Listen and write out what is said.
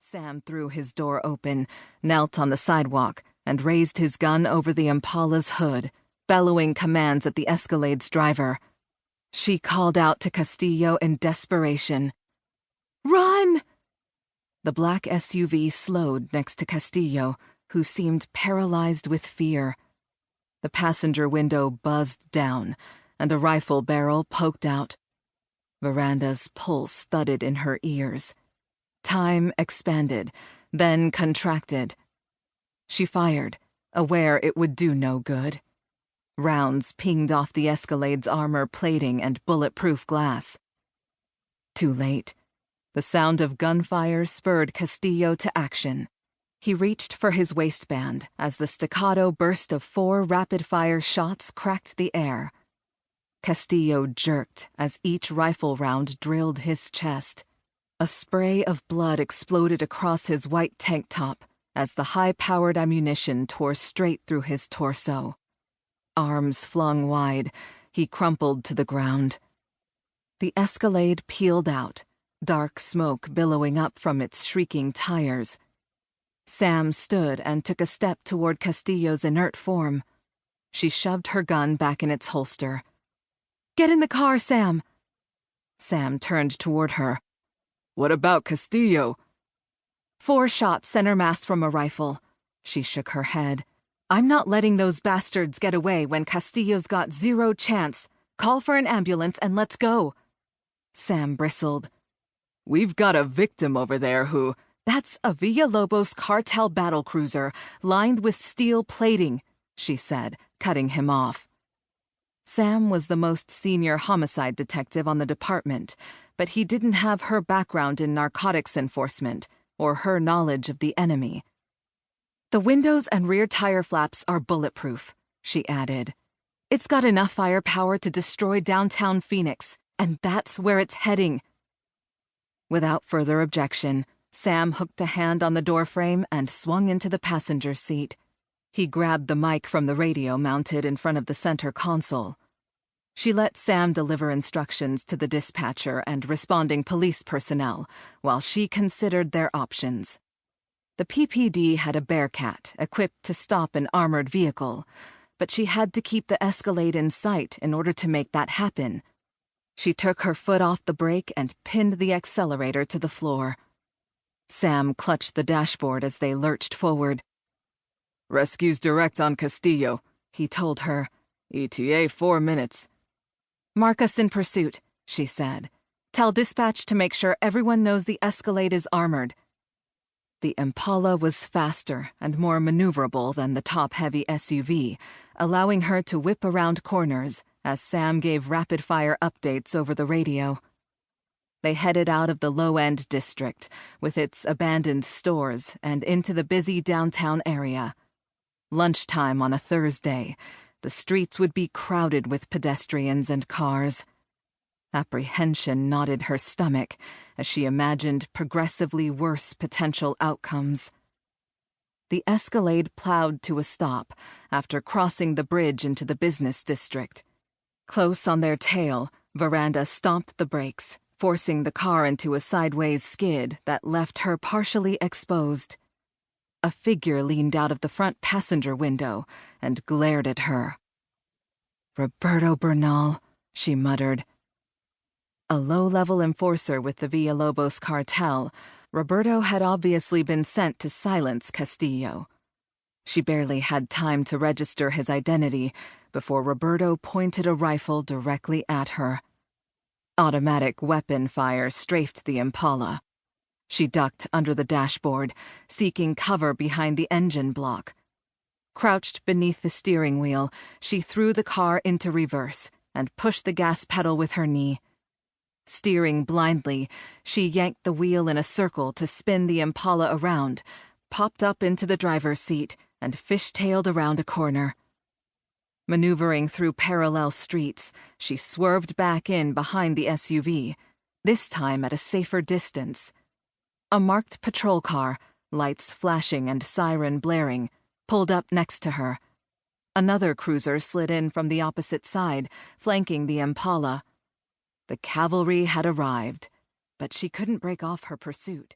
Sam threw his door open, knelt on the sidewalk, and raised his gun over the Impala's hood, bellowing commands at the Escalade's driver. She called out to Castillo in desperation. "Run!" The black SUV slowed next to Castillo, who seemed paralyzed with fear. The passenger window buzzed down, and a rifle barrel poked out. Veranda's pulse thudded in her ears. Time expanded, then contracted. She fired, aware it would do no good. Rounds pinged off the Escalade's armor plating and bulletproof glass. Too late. The sound of gunfire spurred Castillo to action. He reached for his waistband as the staccato burst of 4 rapid-fire shots cracked the air. Castillo jerked as each rifle round drilled his chest. A spray of blood exploded across his white tank top as the high-powered ammunition tore straight through his torso. Arms flung wide, he crumpled to the ground. The Escalade peeled out, dark smoke billowing up from its shrieking tires. Sam stood and took a step toward Castillo's inert form. She shoved her gun back in its holster. "Get in the car, Sam!" Sam turned toward her. "What about Castillo?" 4 shots center mass from a rifle. She shook her head. "I'm not letting those bastards get away when Castillo's got 0 chance. Call for an ambulance and let's go." Sam bristled. "We've got a victim over there who—" "That's a Villalobos cartel battlecruiser lined with steel plating," she said, cutting him off. Sam was the most senior homicide detective on the department, but he didn't have her background in narcotics enforcement or her knowledge of the enemy. "The windows and rear tire flaps are bulletproof," she added. "It's got enough firepower to destroy downtown Phoenix, and that's where it's heading." Without further objection, Sam hooked a hand on the doorframe and swung into the passenger seat. He grabbed the mic from the radio mounted in front of the center console. She let Sam deliver instructions to the dispatcher and responding police personnel while she considered their options. The PPD had a Bearcat equipped to stop an armored vehicle, but she had to keep the Escalade in sight in order to make that happen. She took her foot off the brake and pinned the accelerator to the floor. Sam clutched the dashboard as they lurched forward. "Rescue's direct on Castillo," he told her. "ETA 4 minutes. "Mark us in pursuit," she said. "Tell dispatch to make sure everyone knows the Escalade is armored." The Impala was faster and more maneuverable than the top-heavy SUV, allowing her to whip around corners as Sam gave rapid-fire updates over the radio. They headed out of the low-end district, with its abandoned stores, and into the busy downtown area. Lunchtime on a Thursday, the streets would be crowded with pedestrians and cars. Apprehension knotted her stomach as she imagined progressively worse potential outcomes. The Escalade plowed to a stop after crossing the bridge into the business district. Close on their tail, Veranda stomped the brakes, forcing the car into a sideways skid that left her partially exposed. A figure leaned out of the front passenger window and glared at her. "Roberto Bernal," she muttered. A low-level enforcer with the Villalobos cartel, Roberto had obviously been sent to silence Castillo. She barely had time to register his identity before Roberto pointed a rifle directly at her. Automatic weapon fire strafed the Impala. She ducked under the dashboard, seeking cover behind the engine block. Crouched beneath the steering wheel, she threw the car into reverse and pushed the gas pedal with her knee. Steering blindly, she yanked the wheel in a circle to spin the Impala around, popped up into the driver's seat, and fishtailed around a corner. Maneuvering through parallel streets, she swerved back in behind the SUV, this time at a safer distance. A marked patrol car, lights flashing and siren blaring, pulled up next to her. Another cruiser slid in from the opposite side, flanking the Impala. The cavalry had arrived, but she couldn't break off her pursuit.